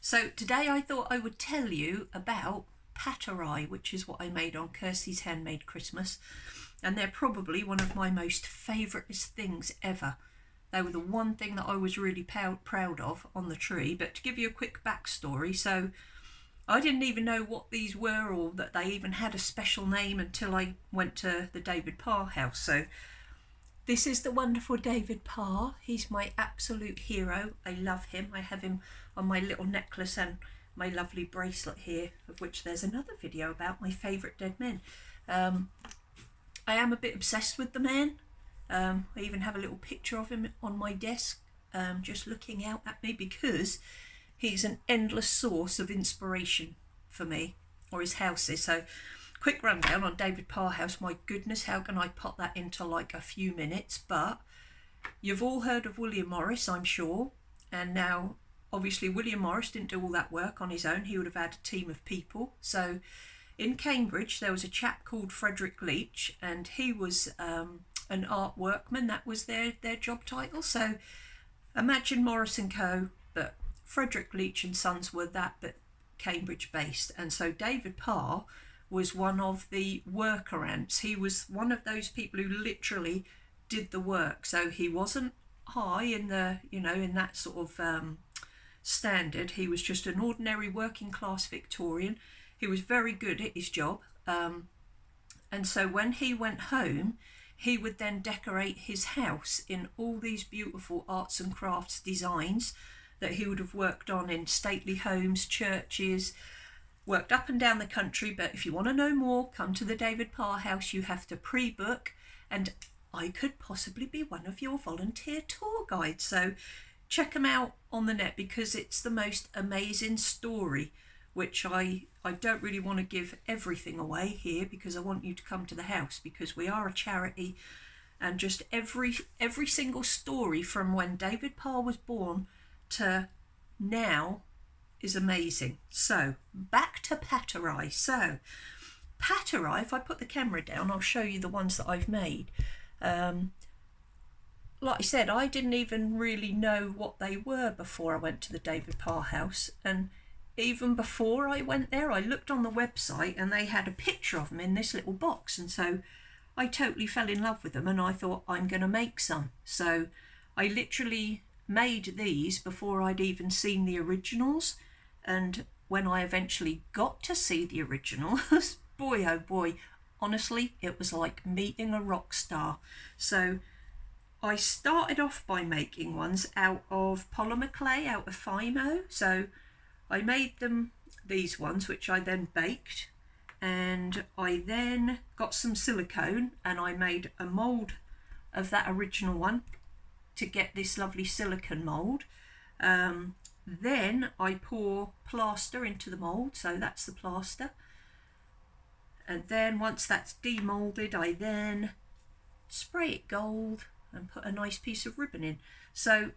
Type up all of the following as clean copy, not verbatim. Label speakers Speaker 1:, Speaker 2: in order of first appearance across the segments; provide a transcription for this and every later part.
Speaker 1: So today I thought I would tell you about paterae, which is what I made on Kirstie's Handmade Christmas, and they're probably one of my most favouriteest things ever. They were the one thing that I was really proud of on the tree. But to give you a quick backstory, so I didn't even know what these were or that they even had a special name until I went to the David Parr House. So this is the wonderful David Parr. He's my absolute hero. I love him. I have him on my little necklace and my lovely bracelet here, of which there's another video about my favourite dead men. I am a bit obsessed with the man. I even have a little picture of him on my desk, just looking out at me, because he's an endless source of inspiration for me, or his house is. So quick rundown on David Parr House. My goodness, how can I pop that into like a few minutes? But you've all heard of William Morris, I'm sure. And now, obviously, William Morris didn't do all that work on his own. He would have had a team of people. So in Cambridge, there was a chap called Frederick Leach, and he was an art workman. That was their job title. So imagine Morris and Co., but Frederick Leach and Sons were that, but Cambridge based. And so David Parr was one of the worker ants. He was one of those people who literally did the work. So he wasn't high in the, in that sort of standard. He was just an ordinary working class Victorian. He was very good at his job. And so when he went home, he would then decorate his house in all these beautiful arts and crafts designs that he would have worked on in stately homes, churches, worked up and down the country. But if you want to know more, come to the David Parr House. You have to pre-book, and I could possibly be one of your volunteer tour guides. So check them out on the net, because it's the most amazing story, which I don't really want to give everything away here, because I want you to come to the house, because we are a charity, and just every single story from when David Parr was born to now is amazing. So back to paterae. So paterae, if I put the camera down, I'll show you the ones that I've made. Like I said, I didn't even really know what they were before I went to the David Parr House, and even before I went there, I looked on the website and they had a picture of them in this little box, and so I totally fell in love with them, and I thought, I'm going to make some. So I literally made these before I'd even seen the originals, and when I eventually got to see the originals, boy oh boy, honestly, it was like meeting a rock star. So I started off by making ones out of polymer clay, out of Fimo. So I made them, these ones, which I then baked, and I then got some silicone and I made a mould of that original one to get this lovely silicone mould. Then I pour plaster into the mould, so that's the plaster. And then once that's demoulded, I then spray it gold and put a nice piece of ribbon in. So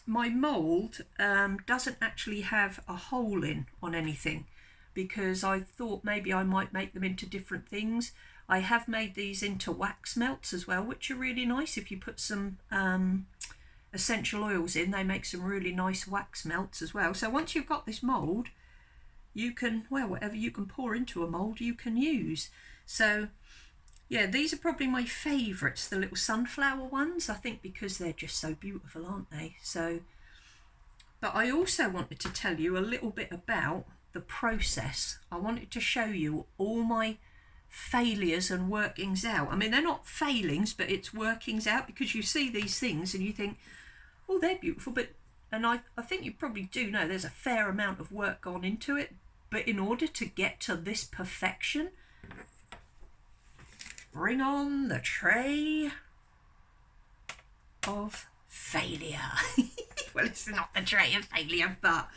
Speaker 1: my mould doesn't actually have a hole in on anything, because I thought maybe I might make them into different things. I have made these into wax melts as well, which are really nice. If you put some essential oils in, they make some really nice wax melts as well. So once you've got this mould, you can, well, whatever you can pour into a mould, you can use. So yeah, these are probably my favourites, the little sunflower ones, I think, because they're just so beautiful, aren't they? So, but I also wanted to tell you a little bit about the process. I wanted to show you all my failures and workings out. I mean, they're not failings, but it's workings out, because you see these things and you think, oh, they're beautiful, but, and I think you probably do know there's a fair amount of work gone into it, but in order to get to this perfection, bring on the tray of failure. Well, it's not the tray of failure, but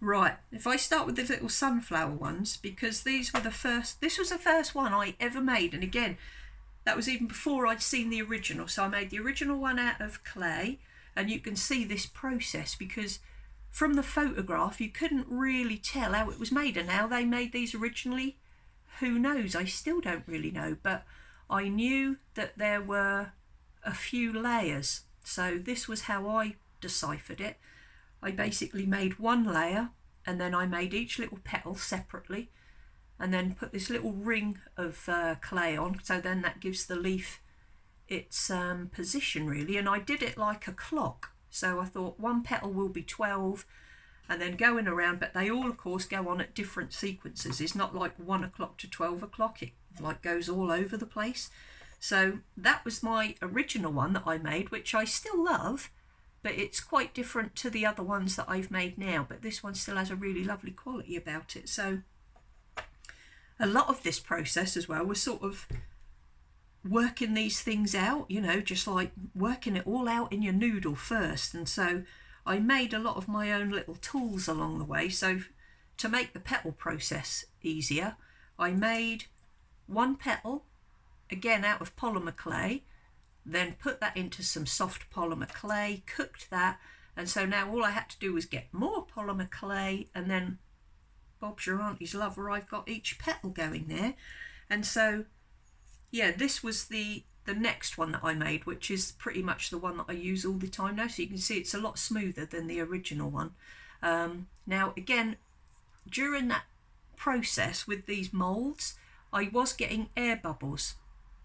Speaker 1: right, if I start with the little sunflower ones, because these were the first, this was the first one I ever made, and again, that was even before I'd seen the original. So I made the original one out of clay, and you can see this process, because from the photograph you couldn't really tell how it was made, and how they made these originally, who knows? I still don't really know, but I knew that there were a few layers. So this was how I deciphered it. I basically made one layer and then I made each little petal separately, and then put this little ring of clay on, so then that gives the leaf its position really. And I did it like a clock, so I thought one petal will be 12 and then going around, but they all of course go on at different sequences. It's not like 1 o'clock to 12 o'clock, it like goes all over the place. So that was my original one that I made, which I still love, but it's quite different to the other ones that I've made now, but this one still has a really lovely quality about it. So a lot of this process as well was sort of working these things out, you know, just like working it all out in your noodle first. And so I made a lot of my own little tools along the way. So to make the petal process easier, I made one petal, again out of polymer clay, then put that into some soft polymer clay, cooked that, and so now all I had to do was get more polymer clay, and then Bob's your auntie's lover, I've got each petal going there. And so yeah, this was the next one that I made, which is pretty much the one that I use all the time now. So you can see it's a lot smoother than the original one. Now again, during that process with these moulds, I was getting air bubbles.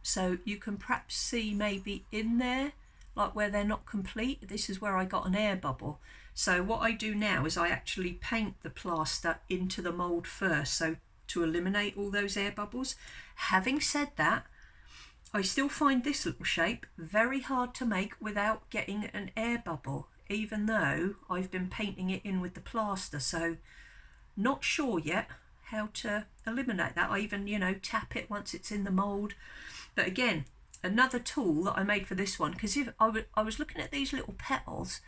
Speaker 1: So you can perhaps see maybe in there, like where they're not complete, this is where I got an air bubble. So what I do now is I actually paint the plaster into the mould first, so to eliminate all those air bubbles. Having said that, I still find this little shape very hard to make without getting an air bubble, even though I've been painting it in with the plaster. So not sure yet how to eliminate that. I even, you know, tap it once it's in the mould. But again, another tool that I made for this one, because if I was looking at these little petals,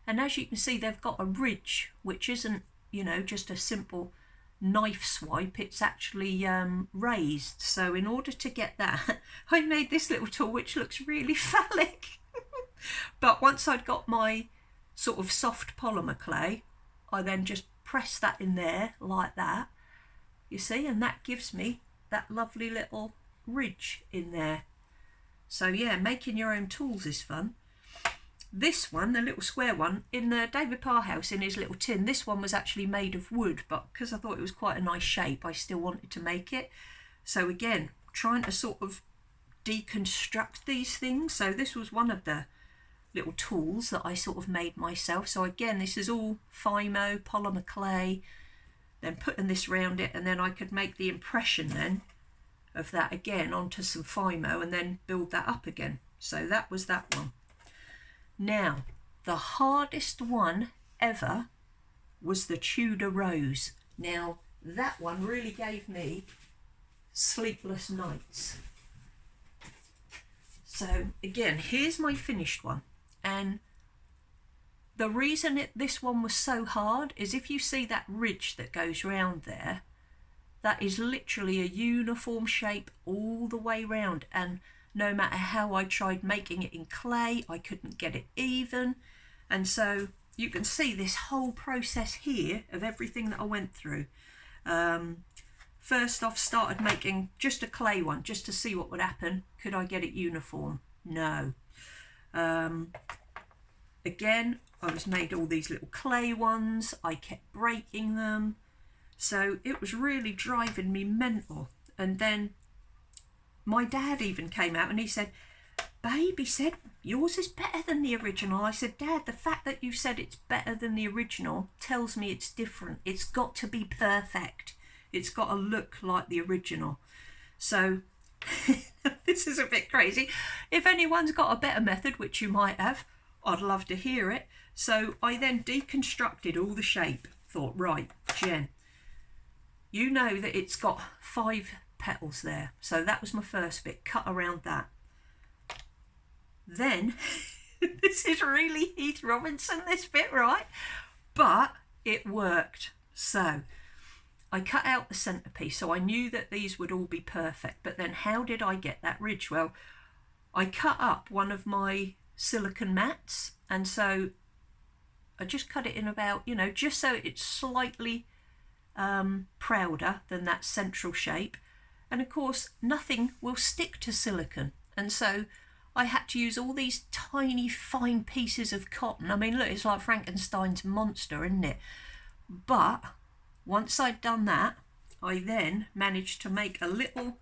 Speaker 1: and as you can see, they've got a ridge, which isn't, you know, just a simple knife swipe, it's actually raised. So in order to get that, I made this little tool which looks really phallic. But once I'd got my sort of soft polymer clay, I then just press that in there like that, you see, and that gives me that lovely little ridge in there. So yeah, making your own tools is fun. This one, the little square one, in the David Parr House in his little tin, this one was actually made of wood, but because I thought it was quite a nice shape, I still wanted to make it. So again, trying to sort of deconstruct these things. So this was one of the little tools that I sort of made myself. So again, this is all Fimo, polymer clay, then putting this round it, and then I could make the impression then of that again onto some Fimo and then build that up again. So that was that one. Now, the hardest one ever was the Tudor Rose. Now, that one really gave me sleepless nights. So again, here's my finished one. And the reason this one was so hard is if you see that ridge that goes round there, that is literally a uniform shape all the way round, and no matter how I tried making it in clay, I couldn't get it even. And so you can see this whole process here of everything that I went through. First off, started making just a clay one just to see what would happen. Could I get it uniform? No. Again, I was made all these little clay ones. I kept breaking them. So it was really driving me mental. And then my dad even came out and he said, "Babe," he said, "yours is better than the original." I said, "Dad, the fact that you said it's better than the original tells me it's different. It's got to be perfect. It's got to look like the original." So this is a bit crazy. If anyone's got a better method, which you might have, I'd love to hear it. So I then deconstructed all the shape. Thought, right, Jen, you know that it's got 5 petals there. So that was my first bit, cut around that. Then, this is really Heath Robinson, this bit, right? But it worked. So I cut out the centerpiece, so I knew that these would all be perfect. But then how did I get that ridge? Well, I cut up one of my silicone mats, and so I just cut it in about, you know, just so it's slightly prouder than that central shape. And of course, nothing will stick to silicone. And so I had to use all these tiny fine pieces of cotton. I mean, look, it's like Frankenstein's monster, isn't it? But once I'd done that, I then managed to make a little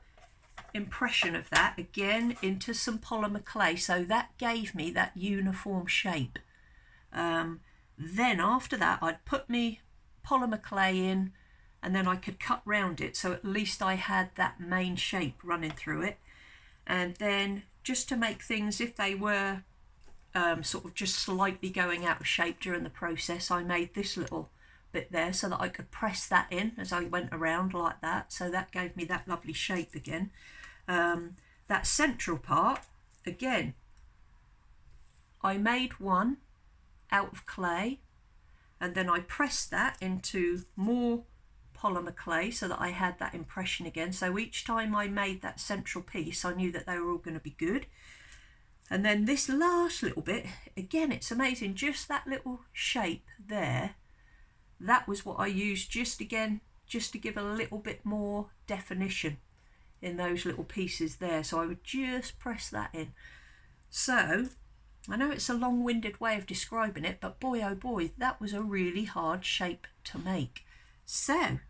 Speaker 1: impression of that again into some polymer clay, so that gave me that uniform shape. Then after that I'd put me polymer clay in, and then I could cut round it so at least I had that main shape running through it. And then just to make things, if they were sort of just slightly going out of shape during the process, I made this little bit there so that I could press that in as I went around like that, so that gave me that lovely shape again. That central part, again, I made one out of clay, and then I pressed that into more polymer clay so that I had that impression again. So each time I made that central piece, I knew that they were all going to be good. And then this last little bit, again, it's amazing, just that little shape there, that was what I used just to give a little bit more definition in those little pieces there. So I would just press that in. So I know it's a long-winded way of describing it, but boy oh boy, that was a really hard shape to make. So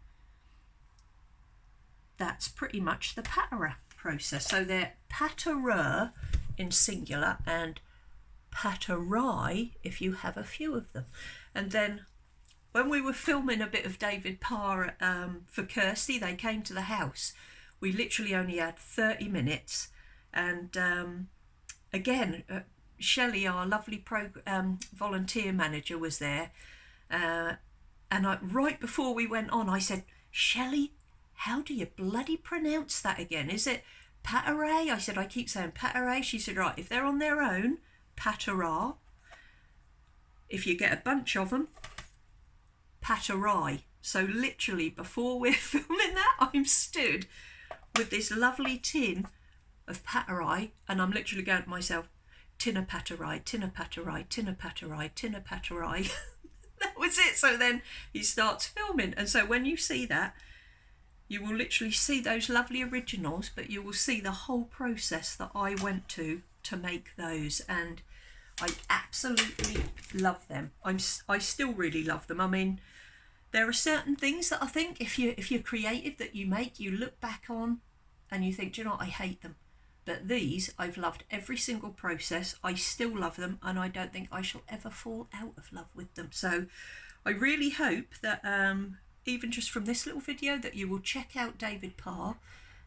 Speaker 1: that's pretty much the paterae process. So they're paterae in singular and paterae if you have a few of them. And then when we were filming a bit of David Parr for Kirstie, they came to the house. We literally only had 30 minutes, and again, Shelley, our lovely volunteer manager, was there, and right before we went on, I said, Shelley, how do you bloody pronounce that again? Is it paterae? I said, I keep saying paterae. She said, right, if they're on their own, paterae. If you get a bunch of them, paterae. So literally before we're filming that, I'm stood with this lovely tin of paterae, and I'm literally going to myself, tin of paterae, tin of paterae, tin of paterae, tin of paterae. That was it. So then he starts filming, and so when you see that, you will literally see those lovely originals, but you will see the whole process that I went to make those, and I absolutely love them. I still really love them. I mean, there are certain things that I think if you're creative that you make, you look back on and you think, do you know what, I hate them. But these, I've loved every single process. I still love them, and I don't think I shall ever fall out of love with them. So I really hope that even just from this little video, that you will check out David Parr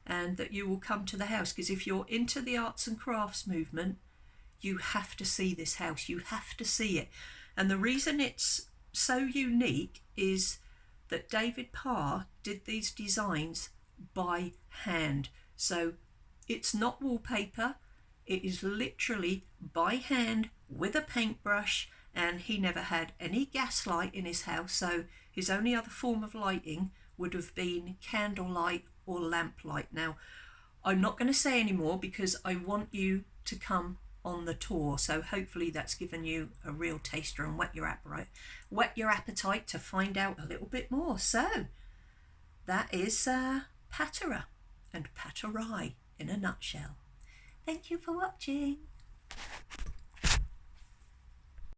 Speaker 1: and that you will come to the house, because if you're into the arts and crafts movement, you have to see this house. You have to see it. And the reason it's so unique is that David Parr did these designs by hand. So it's not wallpaper, it is literally by hand with a paintbrush, and he never had any gas light in his house, so his only other form of lighting would have been candlelight or lamplight. Now, I'm not going to say any more because I want you to come on the tour, so hopefully that's given you a real taster and whet your appetite to find out a little bit more. So that is paterae and paterae in a nutshell. Thank you for watching.